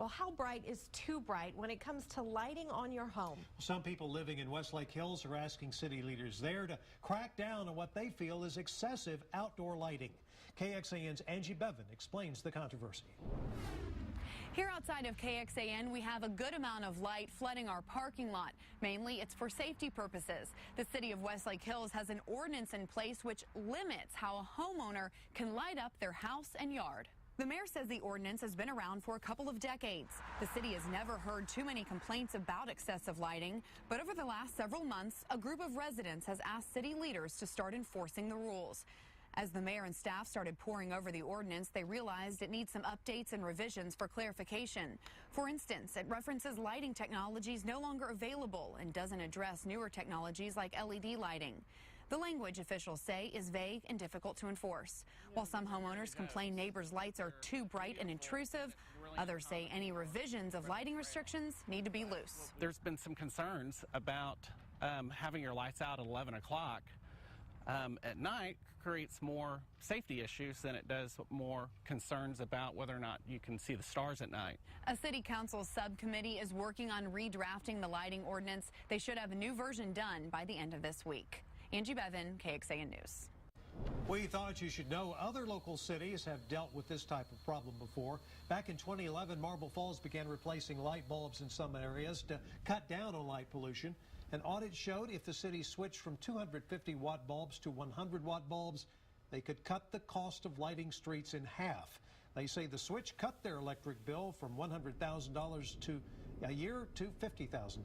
Well, how bright is too bright when it comes to lighting on your home? Some people living in Westlake Hills are asking city leaders there to crack down on what they feel is excessive outdoor lighting. KXAN's Angie Bevan explains the controversy. Here outside of KXAN, we have a good amount of light flooding our parking lot. Mainly, it's for safety purposes. The city of Westlake Hills has an ordinance in place which limits how a homeowner can light up their house and yard. The mayor says the ordinance has been around for a couple of decades. The city has never heard too many complaints about excessive lighting, but over the last several months, a group of residents has asked city leaders to start enforcing the rules. As the mayor and staff started poring over the ordinance, they realized it needs some updates and revisions for clarification. For instance, it references lighting technologies no longer available and doesn't address newer technologies like LED lighting. The language, officials say, is vague and difficult to enforce. While some homeowners complain neighbors' lights are too bright and intrusive, others say any revisions of lighting restrictions need to be loose. There's been some concerns about having your lights out at 11 o'clock at night creates more safety issues than it does more concerns about whether or not you can see the stars at night. A city council subcommittee is working on redrafting the lighting ordinance. They should have a new version done by the end of this week. Angie Bevan, KXAN News. We thought you should know other local cities have dealt with this type of problem before. Back in 2011, Marble Falls began replacing light bulbs in some areas to cut down on light pollution. An audit showed if the city switched from 250-watt bulbs to 100-watt bulbs, they could cut the cost of lighting streets in half. They say the switch cut their electric bill from $100,000 a year to $50,000.